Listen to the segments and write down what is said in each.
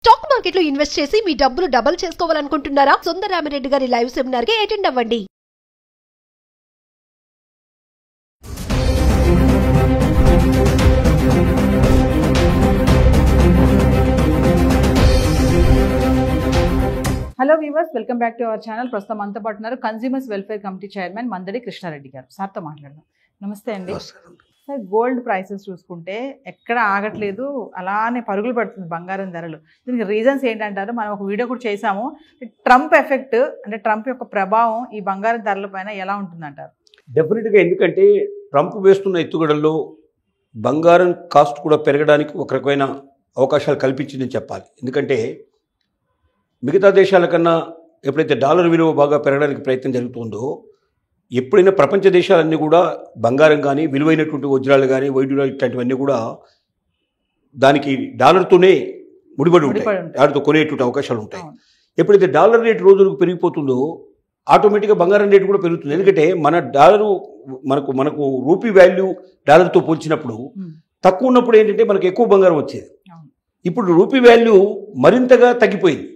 Stock market లో invest చేసి మీ డబ్బులు డబుల్ చేసుకోవాలనుకుంటున్నారా? సుందరరామిరెడ్డి గారి లైవ్ సెమినార్ కి అటెండ్ అవ్వండి. Hello viewers, welcome back to our channel. ప్రస్తుతం మనతో పాటు ఉన్నారు consumers welfare committee chairman Mandadi Krishnareddy గారు. సార్తో మాట్లాడదాం. నమస్తే అండి. సార్, గోల్డ్ ప్రైసెస్ చూసుకుంటే ఎక్కడ ఆగట్లేదు, అలానే పరుగులు పడుతుంది బంగారం ధరలు. దీనికి రీజన్స్ ఏంటంటారు? మనం ఒక వీడియో కూడా చేసాము. ట్రంప్ ఎఫెక్ట్, అంటే ట్రంప్ యొక్క ప్రభావం ఈ బంగారం ధరల పైన ఎలా ఉంటుందంటారు? డెఫినెట్గా. ఎందుకంటే ట్రంప్ వేస్తున్న ఎత్తుగడల్లో బంగారం కాస్ట్ కూడా పెరగడానికి ఒక రకమైన అవకాశాలు కల్పించిందని చెప్పాలి. ఎందుకంటే మిగతా దేశాల కన్నా ఎప్పుడైతే డాలర్ విలువ బాగా పెరగడానికి ప్రయత్నం జరుగుతుందో, ఎప్పుడైనా ప్రపంచ దేశాలన్నీ కూడా బంగారం కానీ, విలువైనటువంటి వజ్రాలు కానీ, వైడ్యురాలు ఇట్లాంటివన్నీ కూడా దానికి డాలర్తోనే ముడిపడి ఉంటాయి, దానితో కొనేటువంటి అవకాశాలు ఉంటాయి. ఎప్పుడైతే డాలర్ రేటు రోజులకు పెరిగిపోతుందో ఆటోమేటిక్గా బంగారం రేటు కూడా పెరుగుతుంది. ఎందుకంటే మన డాలరు మనకు రూపీ వాల్యూ డాలర్తో పోల్చినప్పుడు తక్కువ ఉన్నప్పుడు ఏంటంటే మనకు ఎక్కువ బంగారం వచ్చేది. ఇప్పుడు రూపీ వాల్యూ మరింతగా తగ్గిపోయింది,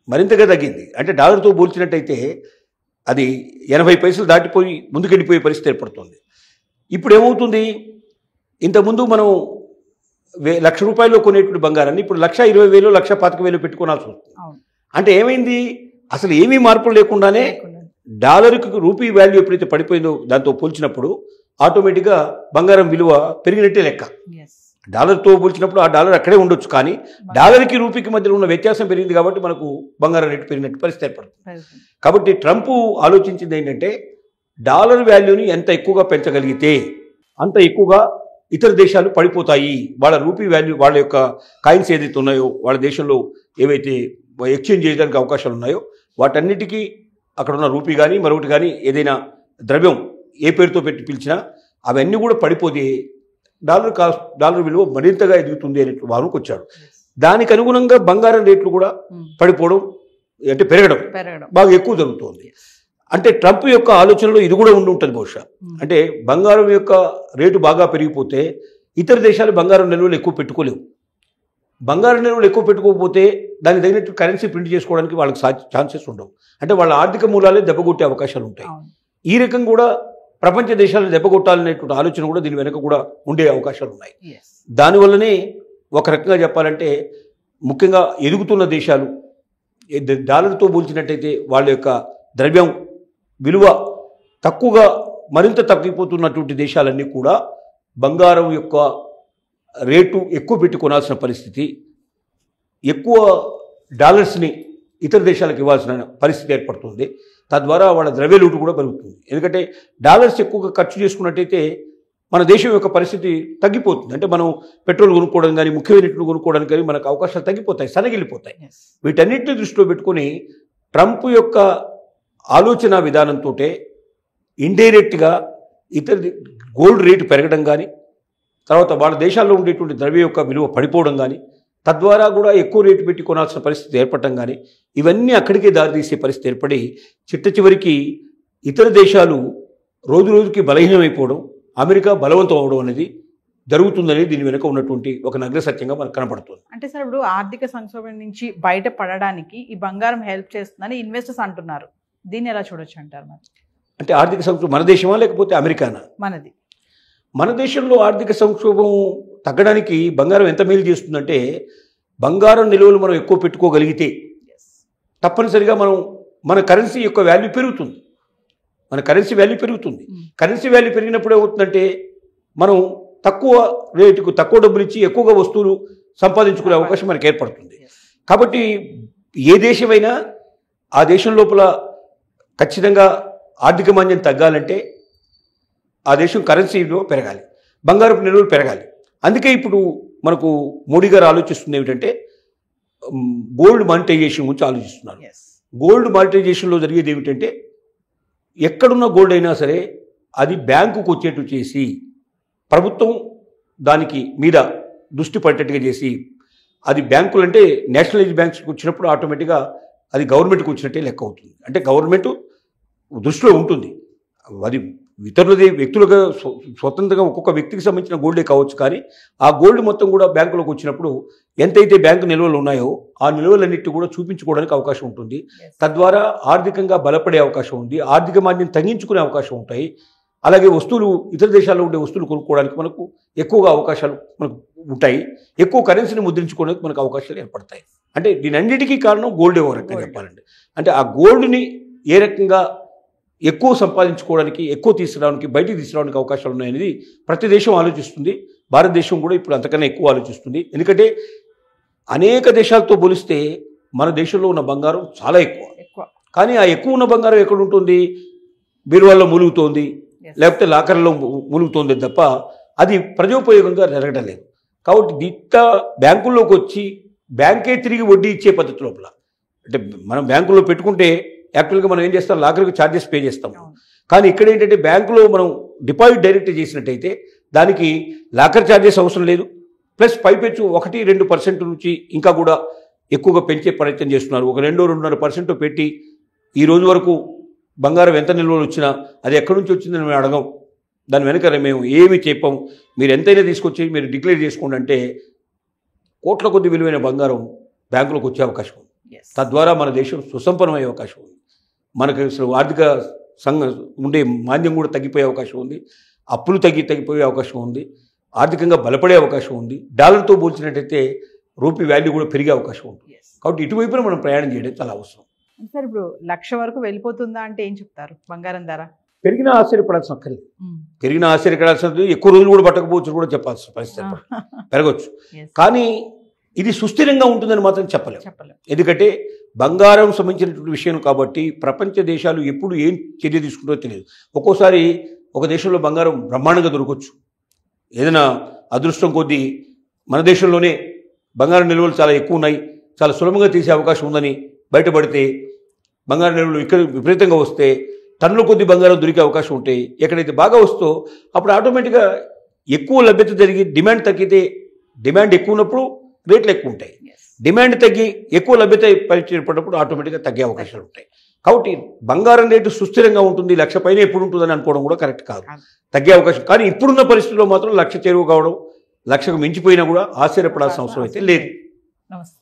మరింతగా తగ్గింది. అంటే డాలర్తో పోల్చినట్టయితే అది 80 పైసలు దాటిపోయి ముందుకెళ్ళిపోయే పరిస్థితి ఏర్పడుతుంది. ఇప్పుడు ఏమవుతుంది, ఇంతకుముందు మనం ₹1,00,000 కొనేటువంటి బంగారాన్ని ఇప్పుడు 1,20,000 1,25,000 పెట్టుకోవాల్సి వస్తుంది. అంటే ఏమైంది, అసలు ఏమీ మార్పులు లేకుండానే డాలర్కి రూపీ వాల్యూ ఎప్పుడైతే పడిపోయిందో దాంతో పోల్చినప్పుడు ఆటోమేటిక్గా బంగారం విలువ పెరిగినట్టే లెక్క. డాలర్తో పోల్చినప్పుడు ఆ డాలర్ అక్కడే ఉండొచ్చు, కానీ డాలర్కి రూపీకి మధ్యలో ఉన్న వ్యత్యాసం పెరిగింది కాబట్టి మనకు బంగారం రేటు పెరిగినట్టు పరిస్థితి ఏర్పడుతుంది. కాబట్టి ట్రంప్ ఆలోచించింది ఏంటంటే, డాలర్ వాల్యూని ఎంత ఎక్కువగా పెంచగలిగితే అంత ఎక్కువగా ఇతర దేశాలు పడిపోతాయి. వాళ్ళ రూపీ వాల్యూ, వాళ్ళ యొక్క కాయిన్స్ ఏదైతే ఉన్నాయో, వాళ్ళ దేశంలో ఏవైతే ఎక్స్చేంజ్ చేయడానికి అవకాశాలు ఉన్నాయో వాటన్నిటికీ అక్కడ ఉన్న రూపీ కానీ మరొకటి కానీ ఏదైనా ద్రవ్యం ఏ పేరుతో పెట్టి పిలిచినా అవన్నీ కూడా పడిపోతే డాలర్ విలువ మరింతగా ఎదుగుతుంది అనే వారికి వచ్చాడు. దానికి అనుగుణంగా బంగారం రేట్లు కూడా పడిపోవడం, అంటే పెరగడం బాగా ఎక్కువ జరుగుతుంది. అంటే ట్రంప్ యొక్క ఆలోచనలో ఇది కూడా ఉండి ఉంటుంది బహుశా. అంటే బంగారం యొక్క రేటు బాగా పెరిగిపోతే ఇతర దేశాలు బంగారం నిల్వలు ఎక్కువ పెట్టుకోలేవు. బంగారం నిల్వలు ఎక్కువ పెట్టుకోకపోతే దానికి తగినట్టు కరెన్సీ ప్రింట్ చేసుకోవడానికి వాళ్ళకి ఛాన్సెస్ ఉండవు. అంటే వాళ్ళ ఆర్థిక మూలాలే దెబ్బకొట్టే అవకాశాలు ఉంటాయి. ఈ రకం కూడా ప్రపంచ దేశాలను దెబ్బకొట్టాలనేటువంటి ఆలోచన కూడా దీని వెనక కూడా ఉండే అవకాశాలు ఉన్నాయి. దానివల్లనే ఒక రకంగా చెప్పాలంటే ముఖ్యంగా ఎదుగుతున్న దేశాలు డాలర్తో పోల్చినట్టయితే వాళ్ళ యొక్క ద్రవ్యం విలువ తక్కువగా మరింత తగ్గిపోతున్నటువంటి దేశాలన్నీ కూడా బంగారం యొక్క రేటు ఎక్కువ పెట్టి కొనాల్సిన పరిస్థితి, ఎక్కువ డాలర్స్ని ఇతర దేశాలకు ఇవ్వాల్సిన పరిస్థితి ఏర్పడుతుంది. తద్వారా వాళ్ళ ద్రవ్య లోటు కూడా పెరుగుతుంది. ఎందుకంటే డాలర్స్ ఎక్కువగా ఖర్చు చేసుకున్నట్టయితే మన దేశం యొక్క పరిస్థితి తగ్గిపోతుంది. అంటే మనం పెట్రోల్ కొనుక్కోవడం కానీ, ముఖ్యమైనటువంటి కొనుక్కోవడానికి కానీ మనకు అవకాశాలు తగ్గిపోతాయి, సనగిలిపోతాయి. వీటన్నిటిని దృష్టిలో పెట్టుకొని ట్రంప్ యొక్క ఆలోచన విధానంతో ఇండైరెక్ట్గా ఇతర గోల్డ్ రేటు పెరగడం కానీ, తర్వాత వాళ్ళ దేశాల్లో ఉండేటువంటి ద్రవ్య యొక్క విలువ పడిపోవడం కానీ, తద్వారా కూడా ఎక్కువ రేటు పెట్టి కొనాల్సిన పరిస్థితి ఏర్పడటం కానీ, ఇవన్నీ అక్కడికే దారితీసే పరిస్థితి ఏర్పడి చిట్ట చివరికి ఇతర దేశాలు రోజు రోజుకి బలహీనమైపోవడం, అమెరికా బలవంతం అవడం అనేది జరుగుతుందనేది దీని వెనుక ఉన్నటువంటి ఒక నగ్న సత్యంగా మనకు కనపడుతుంది. అంటే సార్, ఇప్పుడు ఆర్థిక సంక్షోభం నుంచి బయటపడడానికి ఈ బంగారం హెల్ప్ చేస్తుందని ఇన్వెస్టర్స్ అంటున్నారు. దీన్ని ఎలా చూడొచ్చు అంటారు? మరి అంటే ఆర్థిక సంక్షోభం మన దేశమా లేకపోతే అమెరికానా? మనది. మన దేశంలో ఆర్థిక సంక్షోభం తగ్గడానికి బంగారం ఎంత మేలు చేస్తుందంటే, బంగారం నిల్వలు మనం ఎక్కువ పెట్టుకోగలిగితే తప్పనిసరిగా మన కరెన్సీ యొక్క వాల్యూ పెరుగుతుంది. మన కరెన్సీ వాల్యూ పెరుగుతుంది. కరెన్సీ వాల్యూ పెరిగినప్పుడు ఏమవుతుందంటే మనం తక్కువ రేటుకు తక్కువ డబ్బులు ఇచ్చి ఎక్కువగా వస్తువులు సంపాదించుకునే అవకాశం మనకు ఏర్పడుతుంది. కాబట్టి ఏ దేశమైనా ఆ దేశం లోపల ఖచ్చితంగా ఆర్థిక మాంద్యం తగ్గాలంటే ఆ దేశం కరెన్సీలో పెరగాలి, బంగారపు నిల్వలు పెరగాలి. అందుకే ఇప్పుడు మనకు మోడీ గారు ఆలోచిస్తుంది ఏమిటంటే గోల్డ్ మానిటైజేషన్ గురించి ఆలోచిస్తున్నారు. గోల్డ్ మానిటైజేషన్లో జరిగేది ఏమిటంటే, ఎక్కడున్న గోల్డ్ అయినా సరే అది బ్యాంకుకు వచ్చేట్టు చేసి, ప్రభుత్వం దానికి మీద దృష్టి పడేటట్టుగా చేసి, అది బ్యాంకులు అంటే నేషనలైజ్ బ్యాంక్స్కి వచ్చినప్పుడు ఆటోమేటిక్గా అది గవర్నమెంట్కి వచ్చినట్టే లెక్క అవుతుంది. అంటే గవర్నమెంట్ దృష్టిలో ఉంటుంది, అది ఇతరులది వ్యక్తులుగా స్వతంత్రంగా ఒక్కొక్క వ్యక్తికి సంబంధించిన గోల్డే కావచ్చు, కానీ ఆ గోల్డ్ మొత్తం కూడా బ్యాంకులోకి వచ్చినప్పుడు ఎంతైతే బ్యాంకు నిల్వలు ఉన్నాయో ఆ నిల్వలన్నిటి కూడా చూపించుకోవడానికి అవకాశం ఉంటుంది. తద్వారా ఆర్థికంగా బలపడే అవకాశం ఉంది, ఆర్థిక మాంద్యం తగ్గించుకునే అవకాశం ఉంటాయి. అలాగే వస్తువులు ఇతర దేశాల్లో ఉండే వస్తువులు కొనుక్కోవడానికి మనకు ఎక్కువగా అవకాశాలు మనకు ఉంటాయి. ఎక్కువ కరెన్సీని ముద్రించుకోవడానికి మనకు అవకాశాలు ఏర్పడతాయి. అంటే దీనన్నిటికీ కారణం గోల్డ్ ఒక రకంగా చెప్పాలంటే. అంటే ఆ గోల్డ్ని ఏ రకంగా ఎక్కువ సంపాదించుకోవడానికి, ఎక్కువ తీసుకురావడానికి, బయటికి తీసుకురావడానికి అవకాశాలు ఉన్నాయనేది ప్రతి దేశం ఆలోచిస్తుంది. భారతదేశం కూడా ఇప్పుడు అంతకన్నా ఎక్కువ ఆలోచిస్తుంది. ఎందుకంటే అనేక దేశాలతో పోలిస్తే మన దేశంలో ఉన్న బంగారం చాలా ఎక్కువ. కానీ ఆ ఎక్కువ ఉన్న బంగారం ఎక్కడ ఉంటుంది? బీరువాల్లో మూలుగుతోంది, లేకపోతే లాకర్లో మూలుగుతోంది తప్ప అది ప్రజోపయోగంగా జరగడం లేదు. కాబట్టి దిట్ట బ్యాంకుల్లోకి వచ్చి బ్యాంకే తిరిగి వడ్డీ ఇచ్చే పద్ధతి లోపల, అంటే మనం బ్యాంకుల్లో పెట్టుకుంటే యాక్చువల్గా మనం ఏం చేస్తాం, లాకర్కి ఛార్జెస్ పే చేస్తాం. కానీ ఇక్కడ ఏంటంటే బ్యాంకులో మనం డిపాజిట్ డైరెక్ట్ చేసినట్టయితే దానికి లాకర్ ఛార్జెస్ అవసరం లేదు. ప్లస్ పైపెచ్చు 1-2% నుంచి ఇంకా కూడా ఎక్కువగా పెంచే ప్రయత్నం చేస్తున్నారు. ఒక 2-2.5% పెట్టి ఈ రోజు వరకు బంగారం ఎంత నిల్వలు వచ్చినా అది ఎక్కడి నుంచి వచ్చిందని మేము అడగం. దాని వెనక మేము ఏమి చెప్పాం, మీరు ఎంతైనా తీసుకొచ్చి మీరు డిక్లేర్ చేసుకోండి అంటే కోట్ల కొద్ది విలువైన బంగారం బ్యాంకులోకి వచ్చే అవకాశం ఉంది. తద్వారా మన దేశం సుసంపన్నమయ్యే అవకాశం ఉంది. మనకు అసలు ఆర్థిక ఉండే మాంద్యం కూడా తగ్గిపోయే అవకాశం ఉంది. అప్పులు తగ్గిపోయే అవకాశం ఉంది. ఆర్థికంగా బలపడే అవకాశం ఉంది. డాలర్తో పోల్చినట్టయితే రూపీ వాల్యూ కూడా పెరిగే అవకాశం ఉంది. కాబట్టి ఇటువైపున మనం ప్రయాణం చేయడం చాలా అవసరం. సార్ ఇప్పుడు 1,00,000 వరకు వెళ్ళిపోతుందా అంటే ఏం చెప్తారు? బంగారం ధర పెరిగినా ఆశ్చర్యపడాల్సిన అక్కర్లేదు. పెరిగినా ఆశ్చర్యపడాల్సిన, ఎక్కువ రోజులు కూడా పట్టకపోవచ్చు కూడా చెప్పాల్సిన పరిస్థితి పెరగవచ్చు. కానీ ఇది సుస్థిరంగా ఉంటుందని మాత్రం చెప్పలేము. ఎందుకంటే బంగారం సంబంధించినటువంటి విషయం కాబట్టి ప్రపంచ దేశాలు ఎప్పుడు ఏం చర్య తీసుకుంటారో తెలియదు. ఒక్కోసారి ఒక దేశంలో బంగారం బ్రహ్మాండంగా దొరకవచ్చు. ఏదైనా అదృష్టం కొద్దీ మన దేశంలోనే బంగారం నిల్వలు చాలా ఎక్కువ ఉన్నాయి, చాలా సులభంగా తీసే అవకాశం ఉందని బయటపడితే బంగారం నిల్వలు ఇక్కడ విపరీతంగా వస్తే టన్నుల కొద్ది బంగారం దొరికే అవకాశం ఉంటాయి. ఎక్కడైతే బాగా వస్తో అప్పుడు ఆటోమేటిక్గా ఎక్కువ లభ్యత జరిగి డిమాండ్ తగ్గితే, డిమాండ్ ఎక్కువ ఉన్నప్పుడు రేట్లు ఎక్కువ ఉంటాయి. డిమాండ్ తగ్గి ఎక్కువ లభ్యత ఏర్పడినప్పుడు ఆటోమేటిక్గా తగ్గే అవకాశాలు ఉంటాయి. కాబట్టి బంగారం రేటు సుస్థిరంగా ఉంటుంది, 1,00,000 పైన ఎప్పుడు ఉంటుందని అనుకోవడం కూడా కరెక్ట్ కాదు. తగ్గే అవకాశం. కానీ ఇప్పుడున్న పరిస్థితుల్లో మాత్రం 1,00,000 చేరువ కావడం, 1,00,000కు మించిపోయినా కూడా ఆశ్చర్యపడాల్సిన అవసరం అయితే లేదు. నమస్తే.